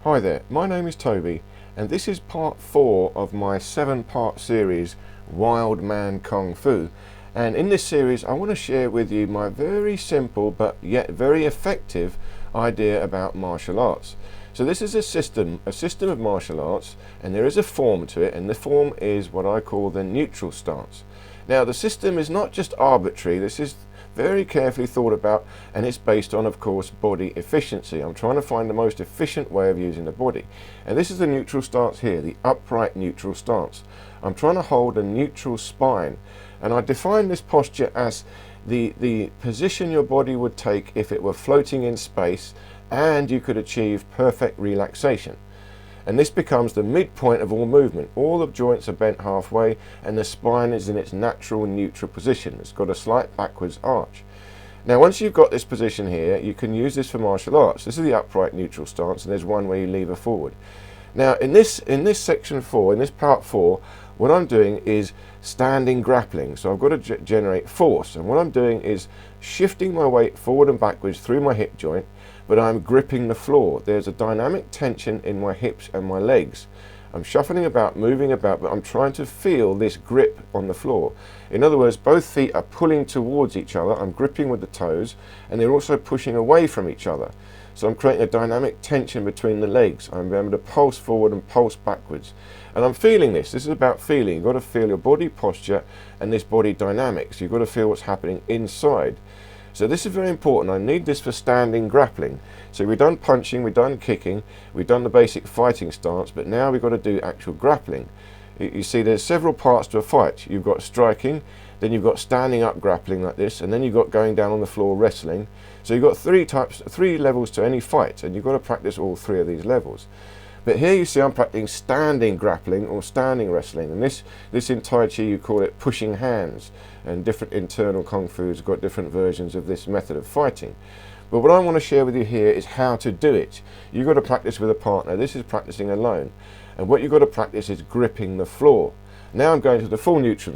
Hi there, my name is Toby and this is part 4 of my 7-part series Wild Man Kung Fu, and in this series I want to share with you my very simple but yet very effective idea about martial arts. So this is a system of martial arts, and there is a form to it, and the form is what I call the neutral stance. Now the system is not just arbitrary, this is very carefully thought about, and it's based on, of course, body efficiency. I'm trying to find the most efficient way of using the body, and this is the neutral stance here, the upright neutral stance. I'm trying to hold a neutral spine, and I define this posture as the position your body would take if it were floating in space and you could achieve perfect relaxation. And this becomes the midpoint of all movement. All the joints are bent halfway and the spine is in its natural neutral position. It's got a slight backwards arch. Now once you've got this position here, you can use this for martial arts. This is the upright neutral stance, and there's one where you lever forward. Now in this section 4, in this part 4, what I'm doing is standing grappling. So I've got to generate force, and what I'm doing is shifting my weight forward and backwards through my hip joint, but I'm gripping the floor. There's a dynamic tension in my hips and my legs. I'm shuffling about, moving about, but I'm trying to feel this grip on the floor. In other words, both feet are pulling towards each other. I'm gripping with the toes, and they're also pushing away from each other. So I'm creating a dynamic tension between the legs. I'm able to pulse forward and pulse backwards. And I'm feeling this. This is about feeling. You've got to feel your body posture and this body dynamics. You've got to feel what's happening inside. So this is very important. I need this for standing grappling. So we've done punching, we've done kicking, we've done the basic fighting stance, but now we've got to do actual grappling. You see there's several parts to a fight. You've got striking, then you've got standing up grappling like this, and then you've got going down on the floor wrestling. So you've got three levels to any fight, and you've got to practice all 3 of these levels. But here you see I'm practicing standing grappling or standing wrestling, and this in Tai Chi you call it pushing hands, and different internal Kung Fu's have got different versions of this method of fighting. But what I want to share with you here is how to do it. You've got to practice with a partner. This is practicing alone, and what you've got to practice is gripping the floor. Now I'm going to the full neutral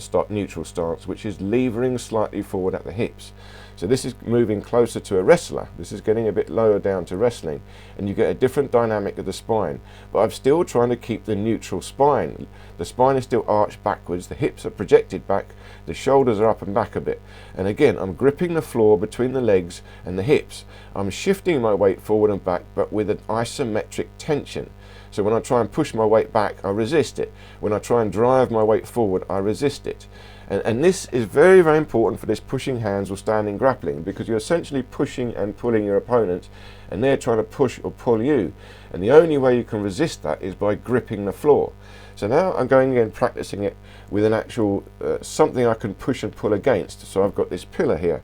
stance, which is levering slightly forward at the hips. So this is moving closer to a wrestler. This is getting a bit lower down to wrestling, and you get a different dynamic of the spine. But I'm still trying to keep the neutral spine. The spine is still arched backwards, the hips are projected back, the shoulders are up and back a bit. And again, I'm gripping the floor between the legs and the hips. I'm shifting my weight forward and back, but with an isometric tension. So when I try and push my weight back, I resist it. When I try and drive my weight forward, I resist it. And this is very, very important for this pushing hands or standing grappling, because you're essentially pushing and pulling your opponent, and they're trying to push or pull you. And the only way you can resist that is by gripping the floor. So now I'm going again, practicing it with an actual something I can push and pull against. So I've got this pillar here.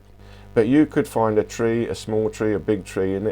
But you could find a tree, a small tree, a big tree, and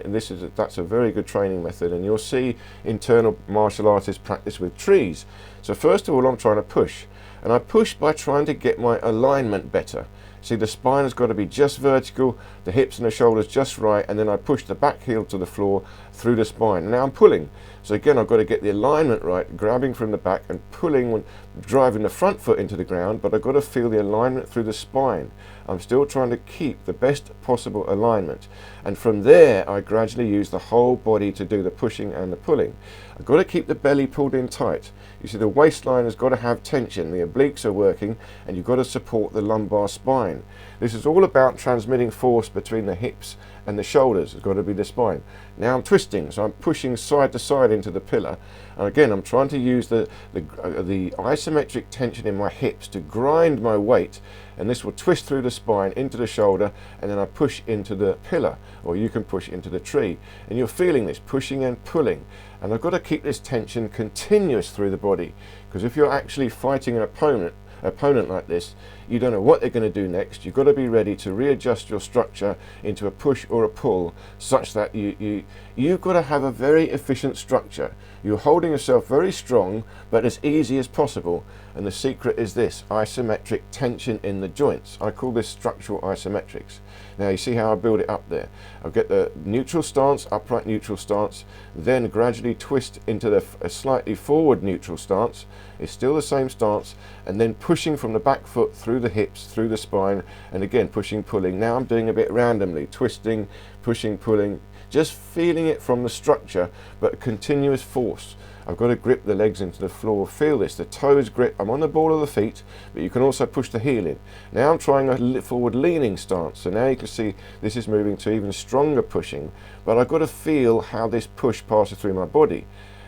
that's a very good training method. And you'll see internal martial artists practice with trees. So first of all, I'm trying to push. And I push by trying to get my alignment better. See, the spine has got to be just vertical, the hips and the shoulders just right, and then I push the back heel to the floor through the spine. And now I'm pulling. So again, I've got to get the alignment right, grabbing from the back and pulling, driving the front foot into the ground, but I've got to feel the alignment through the spine. I'm still trying to keep the best possible alignment. And from there, I gradually use the whole body to do the pushing and the pulling. I've got to keep the belly pulled in tight. You see, the waistline has got to have tension, the obliques are working, and you've got to support the lumbar spine. This is all about transmitting force between the hips and the shoulders. It's got to be the spine. Now I'm twisting, so I'm pushing side to side into the pillar. And again, I'm trying to use the isometric tension in my hips to grind my weight, and this will twist through the spine into the shoulder, and then I push into the pillar, or you can push into the tree. And you're feeling this pushing and pulling. And I've got to keep this tension continuous through the body, because if you're actually fighting an opponent like this, you don't know what they're going to do next. You've got to be ready to readjust your structure into a push or a pull, such that you've got to have a very efficient structure. You're holding yourself very strong, but as easy as possible. And the secret is this: isometric tension in the joints. I call this structural isometrics. Now you see how I build it up there. I'll get the neutral stance, upright neutral stance, then gradually twist into a slightly forward neutral stance. It's still the same stance, and then pushing from the back foot through the hips, through the spine, and again pushing, pulling. Now I'm doing a bit randomly, twisting, pushing, pulling, just feeling it from the structure, but continuous force. I've got to grip the legs into the floor. Feel this, the toes grip. I'm on the ball of the feet, but you can also push the heel in. Now I'm trying a forward leaning stance, so now you can see this is moving to even stronger pushing, but I've got to feel how this push passes through my body.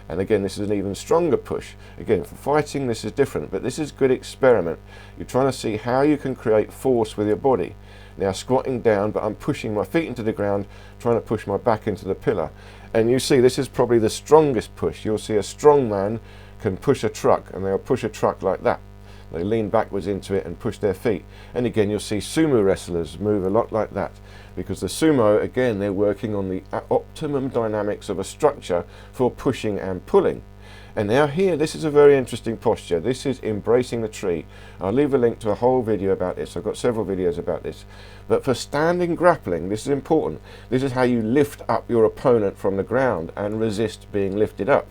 And again, this is an even stronger push. Again, for fighting, this is different, but this is a good experiment. You're trying to see how you can create force with your body. Now squatting down, but I'm pushing my feet into the ground, trying to push my back into the pillar. And you see this is probably the strongest push. You'll see a strong man can push a truck, and they'll push a truck like that. They lean backwards into it and push their feet. And again, you'll see sumo wrestlers move a lot like that, because the sumo, again, they're working on the optimum dynamics of a structure for pushing and pulling. And now here, this is a very interesting posture. This is embracing the tree. I'll leave a link to a whole video about this. I've got several videos about this. But for standing grappling, this is important. This is how you lift up your opponent from the ground and resist being lifted up.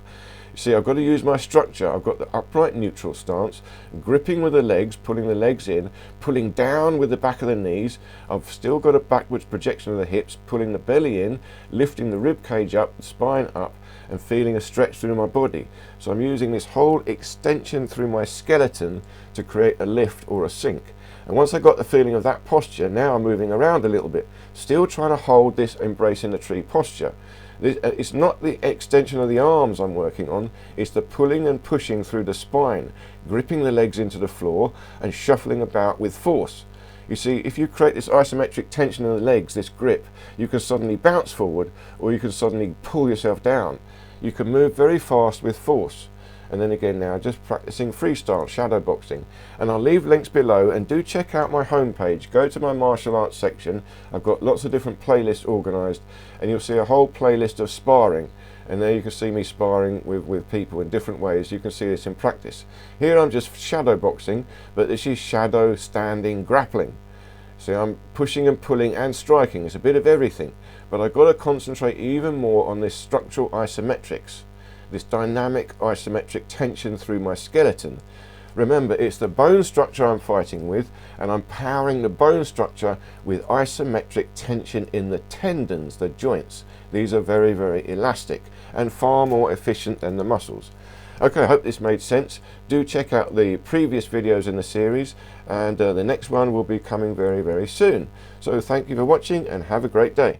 See, I've got to use my structure. I've got the upright neutral stance, gripping with the legs, pulling the legs in, pulling down with the back of the knees. I've still got a backwards projection of the hips, pulling the belly in, lifting the rib cage up, the spine up, and feeling a stretch through my body. So I'm using this whole extension through my skeleton to create a lift or a sink. And once I got the feeling of that posture, now I'm moving around a little bit, still trying to hold this embracing the tree posture. It's not the extension of the arms I'm working on, it's the pulling and pushing through the spine, gripping the legs into the floor and shuffling about with force. You see, if you create this isometric tension in the legs, this grip, you can suddenly bounce forward, or you can suddenly pull yourself down. You can move very fast with force. And then again now, just practicing freestyle, shadow boxing. And I'll leave links below, and do check out my homepage. Go to my martial arts section. I've got lots of different playlists organised, and you'll see a whole playlist of sparring. And there you can see me sparring with people in different ways. You can see this in practice. Here I'm just shadow boxing, but this is shadow standing grappling. See, I'm pushing and pulling and striking. It's a bit of everything. But I've got to concentrate even more on this structural isometrics, this dynamic isometric tension through my skeleton. Remember, it's the bone structure I'm fighting with, and I'm powering the bone structure with isometric tension in the tendons, the joints. These are very, very elastic and far more efficient than the muscles. Okay, I hope this made sense. Do check out the previous videos in the series, and the next one will be coming very, very soon. So thank you for watching, and have a great day.